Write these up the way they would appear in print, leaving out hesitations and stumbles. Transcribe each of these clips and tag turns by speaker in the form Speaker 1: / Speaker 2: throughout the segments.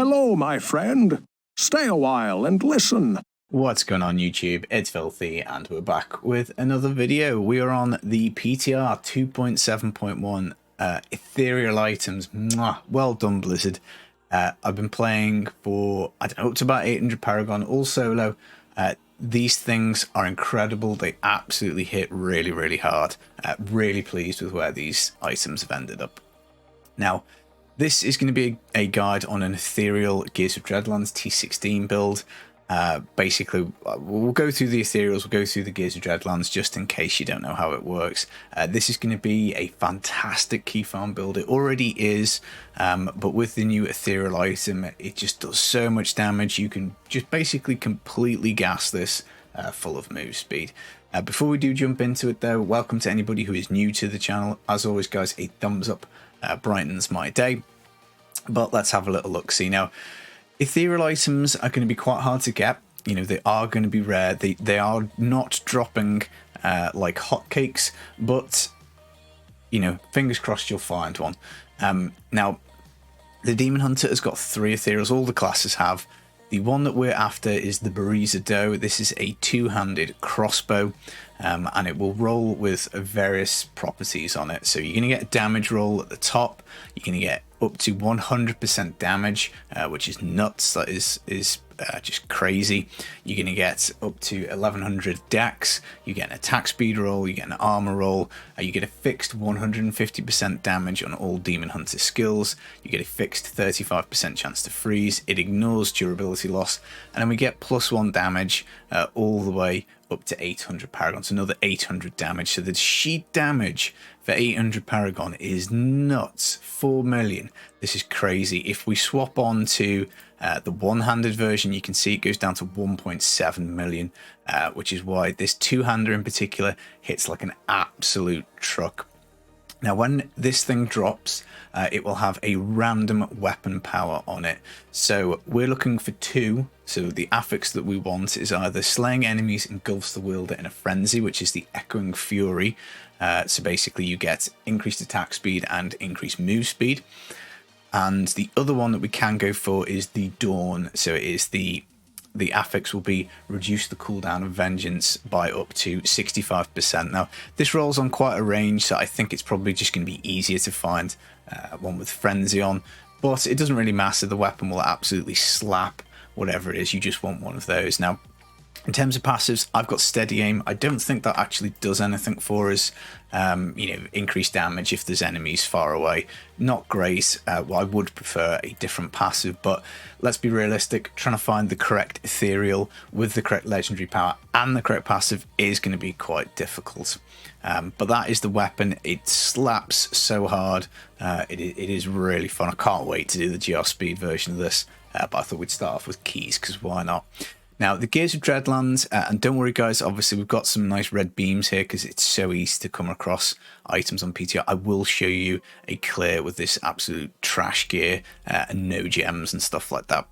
Speaker 1: Hello, my friend. Stay a while and listen.
Speaker 2: What's going on YouTube? It's Filthy and we're back with another video. We are on the PTR 2.7.1 Ethereal items. Mwah. Well done, Blizzard. I've been playing for, I don't know, up to about 800 Paragon, all solo. These things are incredible. They absolutely hit really, really hard. Really pleased with where these items have ended up. Now, this is going to be a guide on an Ethereal Gears of Dreadlands T16 build. Basically, we'll go through the Ethereals, we'll go through the Gears of Dreadlands just in case you don't know how it works. This is going to be a fantastic key farm build. It already is, but with the new Ethereal item, it just does so much damage. You can just basically completely gas this full of move speed. Before we do jump into it though, welcome to anybody who is new to the channel. As always guys, a thumbs up brightens my day. But let's have a little look. See now, Ethereal items are going to be quite hard to get. You know, they are going to be rare. They are not dropping like hotcakes, but you know, fingers crossed you'll find one. Now, the Demon Hunter has got 3 Ethereals. All the classes have. The one that we're after is the buriza-do. This is a two-handed crossbow, and it will roll with various properties on it. So you're going to get a damage roll at the top. You're going to get up to 100% damage, which is nuts. That is just crazy. You're going to get up to 1100 dex. You get an attack speed roll. You get an armor roll. You get a fixed 150% damage on all Demon Hunter skills. You get a fixed 35% chance to freeze. It ignores durability loss, and then we get +1 damage all the way up to 800 Paragon, so another 800 damage. So the sheet damage for 800 Paragon is nuts. 4 million. This is crazy. If we swap on to the one-handed version, you can see it goes down to 1.7 million, which is why this two-hander in particular hits like an absolute truck. Now, when this thing drops, it will have a random weapon power on it. So we're looking for 2. So the affix that we want is either slaying enemies engulfs the wielder in a frenzy, which is the Echoing Fury. So basically you get increased attack speed and increased move speed. And the other one that we can go for is the Dawn. So it is the affix will be reduce the cooldown of vengeance by up to 65%. Now, this rolls on quite a range, so I think it's probably just going to be easier to find one with frenzy on, but it doesn't really matter. The weapon will absolutely slap whatever it is. You just want one of those. Now, in terms of passives, I've got steady aim. I don't think that actually does anything for us. You know, increased damage if there's enemies far away. Not great. Well, I would prefer a different passive, but let's be realistic. Trying to find the correct Ethereal with the correct legendary power and the correct passive is going to be quite difficult. But that is the weapon. It slaps so hard. It is really fun. I can't wait to do the GR speed version of this. But I thought we'd start off with keys, because why not? Now, the Gears of Dreadlands, and don't worry guys, obviously we've got some nice red beams here because it's so easy to come across items on PTR. I will show you a clear with this absolute trash gear and no gems and stuff like that.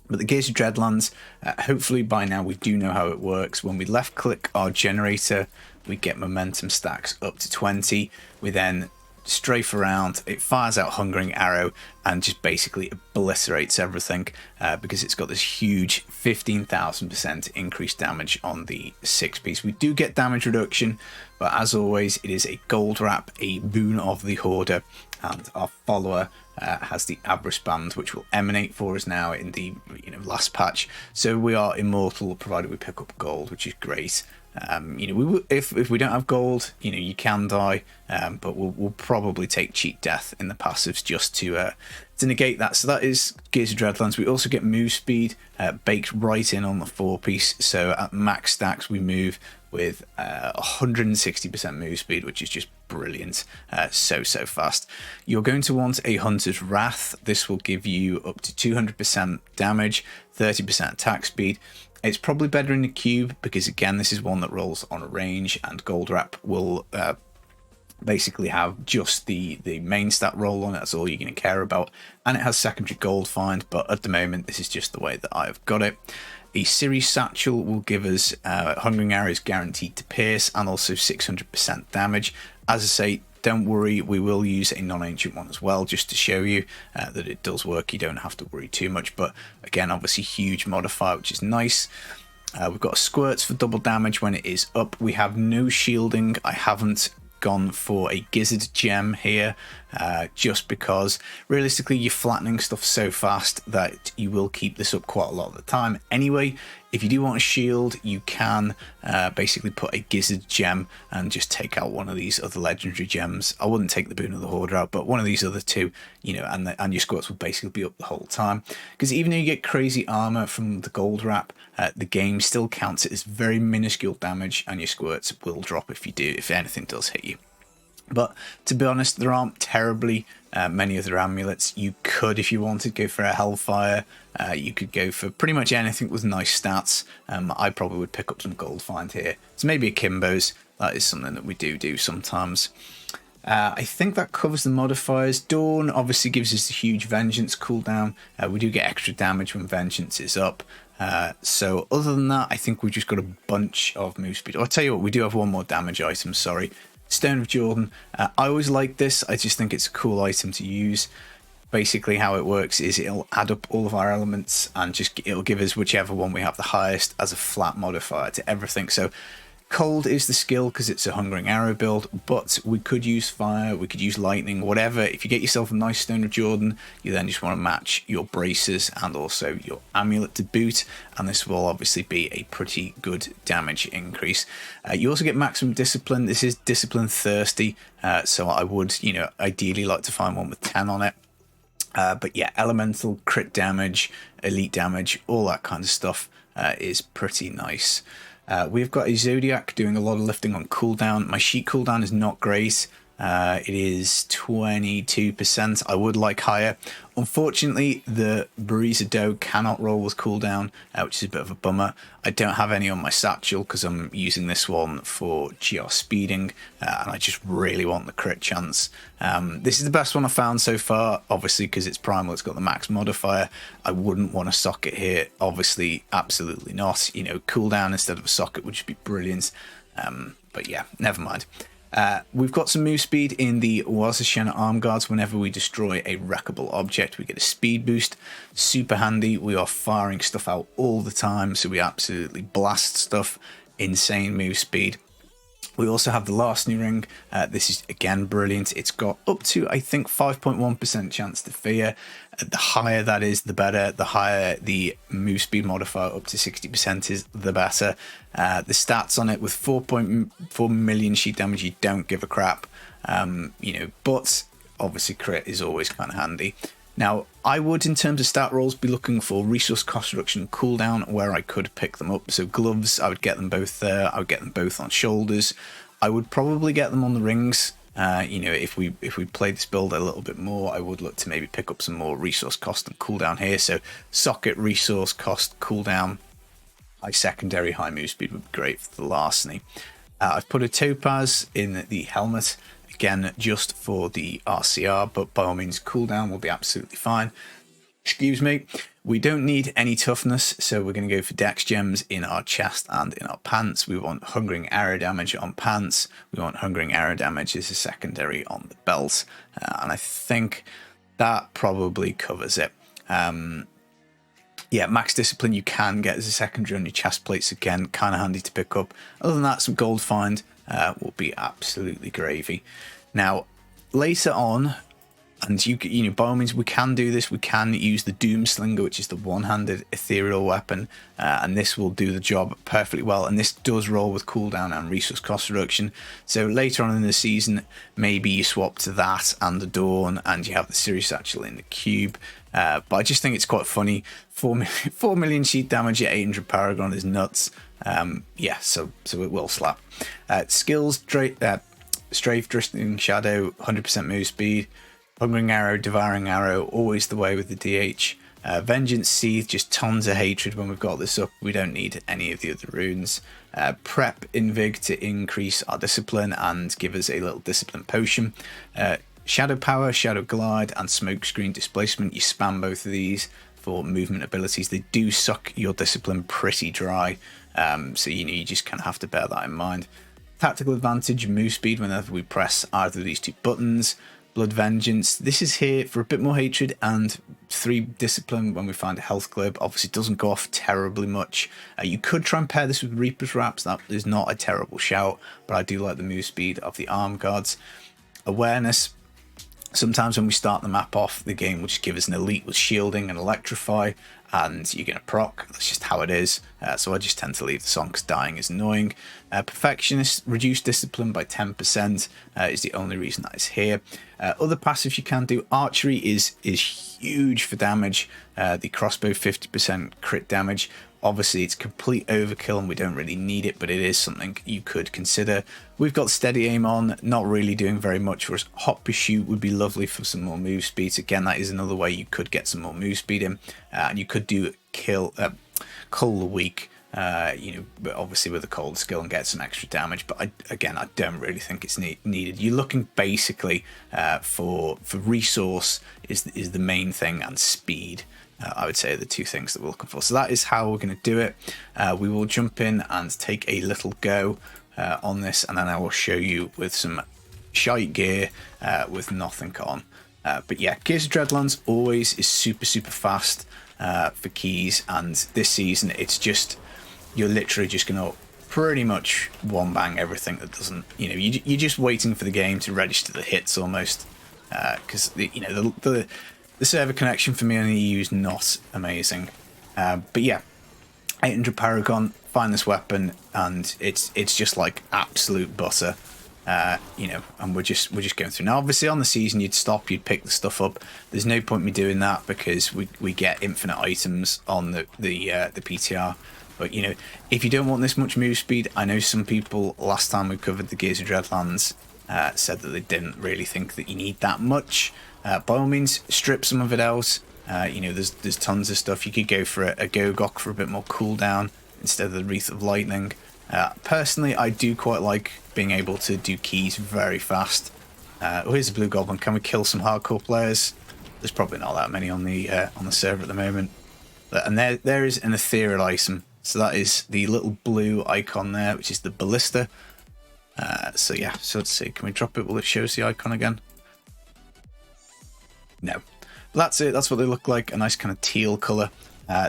Speaker 2: But the Gears of Dreadlands, hopefully by now we do know how it works. When we left click our generator, we get momentum stacks up to 20. We then strafe around, it fires out Hungering Arrow and just basically obliterates everything because it's got this huge 15,000% increased damage on the 6-piece. We do get damage reduction, but as always, it is a gold wrap, a boon of the Hoarder, and our follower has the Avarice Band, which will emanate for us now in the last patch. So we are immortal provided we pick up gold, which is great. You know, if we don't have gold, you know, you can die, but we'll probably take cheat death in the passives just to negate that. So that is Gears of Dreadlands. We also get move speed baked right in on the 4-piece. So at max stacks, we move with 160% move speed, which is just brilliant. So fast. You're going to want a Hunter's Wrath. This will give you up to 200% damage, 30% attack speed. It's probably better in the cube because, again, this is one that rolls on a range, and Gold Wrap will basically have just the main stat roll on it. That's all you're going to care about. And it has secondary gold find, but at the moment, this is just the way that I've got it. A Series Satchel will give us Hungering Arrows guaranteed to pierce and also 600% damage. As I say, don't worry, we will use a non-ancient one as well, just to show you that it does work. You don't have to worry too much, but again, obviously huge modifier, which is nice. We've got squirts for double damage when it is up. We have no shielding. I haven't gone for a gizzard gem here, just because realistically you're flattening stuff so fast that you will keep this up quite a lot of the time anyway. If you do want a shield, you can basically put a gizzard gem and just take out one of these other legendary gems. I wouldn't take the Boon of the Hoarder out, but one of these other two, you know, and your squirts will basically be up the whole time. Because even though you get crazy armor from the gold wrap, the game still counts it as very minuscule damage, and your squirts will drop if anything does hit you. But to be honest, there aren't terribly many other amulets. You could, if you wanted, go for a Hellfire. You could go for pretty much anything with nice stats. I probably would pick up some Gold Find here. So maybe a Kimbo's. That is something that we do sometimes. I think that covers the modifiers. Dawn obviously gives us a huge Vengeance cooldown. We do get extra damage when Vengeance is up. So other than that, I think we've just got a bunch of move speed. I'll tell you what, we do have one more damage item, sorry. Stone of Jordan. I always like this. I just think it's a cool item to use. Basically how it works is it'll add up all of our elements and just it'll give us whichever one we have the highest as a flat modifier to everything. So cold is the skill because it's a Hungering Arrow build, but we could use fire, we could use lightning, whatever. If you get yourself a nice Stone of Jordan, you then just want to match your braces and also your amulet to boot, and this will obviously be a pretty good damage increase. You also get maximum discipline. This is discipline thirsty, so I would, you know, ideally like to find one with 10 on it. But yeah, elemental, crit damage, elite damage, all that kind of stuff is pretty nice. We've got a Zodiac doing a lot of lifting on cooldown. My sheet cooldown is not great. It is 22%. I would like higher. Unfortunately, the buriza-do cannot roll with cooldown, which is a bit of a bummer. I don't have any on my satchel because I'm using this one for GR speeding, and I just really want the crit chance. This is the best one I found so far, obviously because it's primal, it's got the max modifier. I wouldn't want a socket here, obviously, absolutely not. You know, cooldown instead of a socket would just be brilliant. But yeah, never mind. We've got some move speed in the Wazashena Arm Guards. Whenever we destroy a wreckable object, we get a speed boost. Super handy. We are firing stuff out all the time, so we absolutely blast stuff. Insane move speed. We also have the Larceny Ring. This is again brilliant. It's got up to, I think, 5.1% chance to fear. The higher that is, the better. The higher the move speed modifier up to 60% is, the better. The stats on it with 4.4 million sheet damage, you don't give a crap. You know, but obviously crit is always kind of handy. Now, I would, in terms of stat rolls, be looking for resource cost reduction and cooldown where I could pick them up. So gloves, I would get them both there. I would get them both on shoulders. I would probably get them on the rings. You know, if we play this build a little bit more, I would look to maybe pick up some more resource cost and cooldown here. So socket, resource cost, cooldown, high secondary, high move speed would be great for the Larceny. I've put a topaz in the helmet. Again, just for the RCR, but by all means, cooldown will be absolutely fine. Excuse me. We don't need any toughness, so we're going to go for dex gems in our chest and in our pants. We want Hungering Arrow damage on pants. We want Hungering Arrow damage as a secondary on the belt. And I think that probably covers it. Yeah, max discipline you can get as a secondary on your chest plates. Again, kind of handy to pick up. Other than that, some gold find will be absolutely gravy. Now, later on, and you know, by all means, we can do this. We can use the Doom Slinger, which is the one-handed ethereal weapon, and this will do the job perfectly well. And this does roll with cooldown and resource cost reduction. So later on in the season, maybe you swap to that and the Dawn, and you have the Sirius Satchel in the cube. But I just think it's quite funny. 4 million sheet damage at 800 Paragon is nuts. Yeah, so it will slap. Skills, Strafe, Drifting Shadow, 100% move speed. Hungering Arrow, Devouring Arrow, always the way with the DH. Vengeance Seeth, just tons of hatred when we've got this up. We don't need any of the other runes. Prep Invig to increase our discipline and give us a little discipline potion. Shadow Power, Shadow Glide, and Smokescreen Displacement. You spam both of these for movement abilities. They do suck your discipline pretty dry, so you know, you just kind of have to bear that in mind. Tactical advantage, move speed whenever we press either of these two buttons. Blood Vengeance, this is here for a bit more hatred, and 3 discipline when we find a health globe. Obviously doesn't go off terribly much. You could try and pair this with Reaper's Wraps, that is not a terrible shout, but I do like the move speed of the arm guards. Awareness, sometimes when we start the map off, the game will just give us an elite with shielding and electrify, and you're going to proc. That's just how it is. So I just tend to leave the song because dying is annoying. Perfectionist, reduce discipline by 10% is the only reason that is here. Other passives you can do. Archery is huge for damage. The crossbow 50% crit damage. Obviously it's complete overkill and we don't really need it, but it is something you could consider. We've got steady aim on, not really doing very much for us. Hot pursuit would be lovely for some more move speeds. Again, that is another way you could get some more move speed in. And you could do cull the weak, but obviously with a cold skill and get some extra damage. But I don't really think it's needed. You're looking basically for resource is the main thing, and speed. I would say are the 2 things that we're looking for. So that is how we're going to do it. We will jump in and take a little go on this, and then I will show you with some shite gear with nothing on. But yeah, Gears of Dreadlands always is super fast for keys, and this season it's just, you're literally just going to pretty much one bang everything that doesn't, you're just waiting for the game to register the hits almost, because the server connection for me on the EU is not amazing. But yeah, 800 Paragon, find this weapon, and it's just like absolute butter. And we're just going through. Now, obviously on the season you'd stop, you'd pick the stuff up. There's no point me doing that because we get infinite items on the PTR. But if you don't want this much move speed, I know some people last time we covered the Gears of Dreadlands said that they didn't really think that you need that much. By all means, strip some of it out. There's tons of stuff. You could go for a Gogok for a bit more cooldown instead of the Wreath of Lightning. Personally, I do quite like being able to do keys very fast. Here's a Blue Goblin. Can we kill some hardcore players? There's probably not that many on the server at the moment. And there is an Ethereal item. So that is the little blue icon there, which is the Ballista. So yeah, so let's see. Can we drop it? Will it show us the icon again? No. But that's it. That's what they look like. A nice kind of teal colour.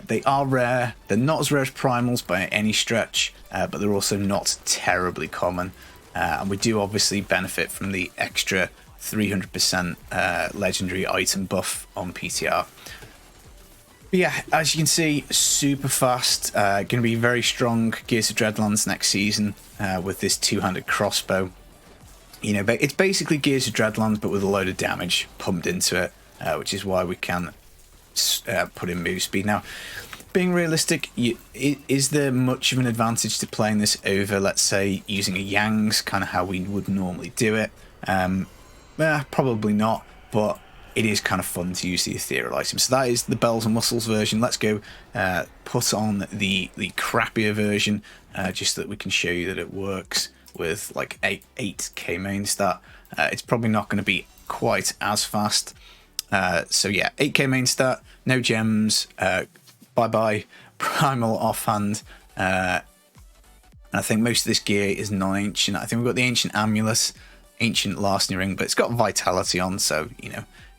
Speaker 2: They are rare. They're not as rare as primals by any stretch, but they're also not terribly common. And we do obviously benefit from the extra 300% legendary item buff on PTR. But yeah, as you can see, super fast. Going to be very strong Gears of Dreadlands next season with this 2-handed crossbow. It's basically Gears of Dreadlands, but with a load of damage pumped into it, which is why we can put in move speed. Now, being realistic, is there much of an advantage to playing this over, let's say, using a Yang's, kind of how we would normally do it? Probably not, but it is kind of fun to use the ethereal item. So that is the bells and muscles version. Let's go put on the crappier version, just so that we can show you that it works with like 8k main stat. It's probably not going to be quite as fast. So yeah, 8k main stat, no gems, bye-bye, primal offhand. And I think most of this gear is non-ancient. I think we've got the ancient amulet, ancient larceny ring, but it's got vitality on, so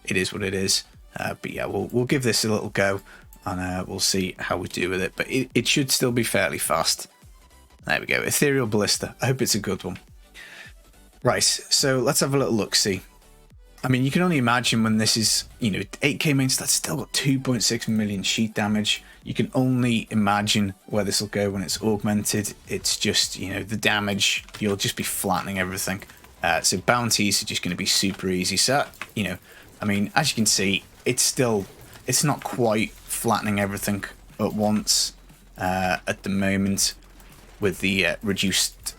Speaker 2: it is what it is. But yeah, we'll give this a little go, and we'll see how we do with it. But it should still be fairly fast. There we go, Ethereal Ballista. I hope it's a good one. Right, so let's have a little look-see. I mean, you can only imagine when this is, 8k main stat, still got 2.6 million sheet damage. You can only imagine where this will go when it's augmented. It's just, the damage, you'll just be flattening everything. So bounties are just going to be super easy. So, I mean, as you can see, it's not quite flattening everything at once at the moment with the reduced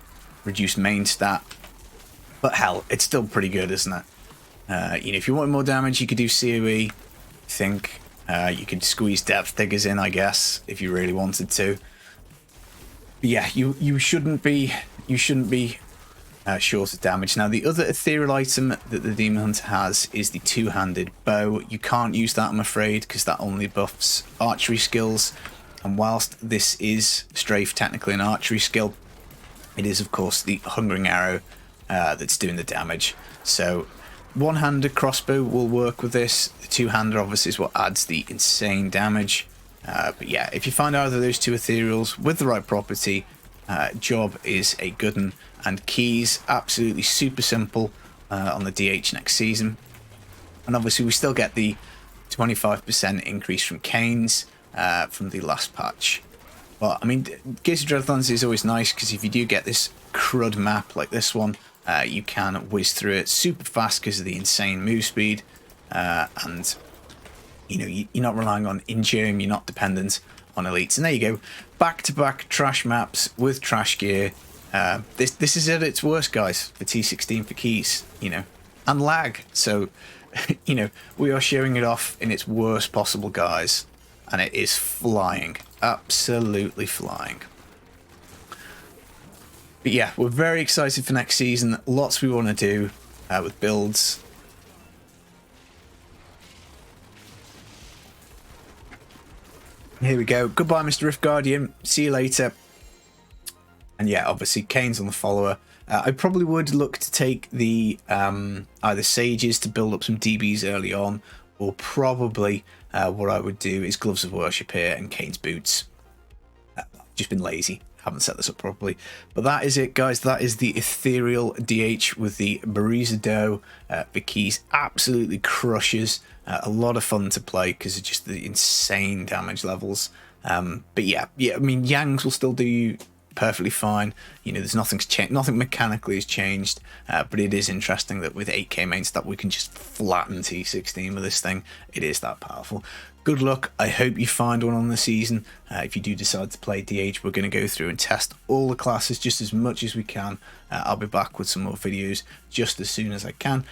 Speaker 2: main stat. But hell, it's still pretty good, isn't it? If you want more damage, you could do COE. You could squeeze depth diggers in, I guess, if you really wanted to. But yeah, you shouldn't be short of damage. Now, the other ethereal item that the Demon Hunter has is the two-handed bow. You can't use that, I'm afraid, because that only buffs archery skills. And whilst this is strafe technically an archery skill, it is of course the Hungering Arrow that's doing the damage. So one-handed crossbow will work with this. The two-hander obviously is what adds the insane damage. But yeah, if you find either of those two ethereals with the right property, job is a good one. And keys, absolutely super simple on the DH next season. And obviously we still get the 25% increase from canes from the last patch. But I mean, Gates of Dreadlands is always nice because if you do get this crud map like this one, you can whiz through it super fast because of the insane move speed. And you know, you're not relying on in-game, you're not dependent on elites. And there you go, back-to-back trash maps with trash gear. This is at its worst, guys, for T16 for keys, you know, and lag. So, you know, we are showing it off in its worst possible guise, and it is flying, absolutely flying. But yeah, we're very excited for next season. Lots we want to do with builds. Here we go. Goodbye, Mr. Rift Guardian. See you later. And yeah, obviously, Kane's on the follower. I probably would look to take the either Sages to build up some DBs early on, or probably what I would do is Gloves of Worship here and Kane's Boots. Just been lazy. Haven't set this up properly. But that is it, guys. That is the Ethereal DH with the buriza-do. The keys absolutely crushes. A lot of fun to play because of just the insane damage levels. But yeah, I mean, Yangs will still do you perfectly fine. You know, there's nothing's changed, nothing mechanically has changed, but it is interesting that with 8k main stat we can just flatten T16 with this thing. It is that powerful. Good luck. I hope you find one on the season. If you do decide to play DH, we're going to go through and test all the classes just as much as we can. I'll be back with some more videos just as soon as I can.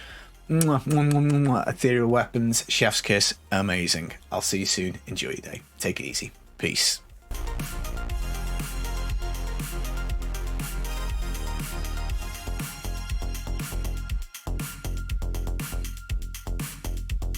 Speaker 2: Mwah, mwah, mwah, mwah. Ethereal weapons, chef's kiss, amazing. I'll see you soon. Enjoy your day. Take it easy. Peace.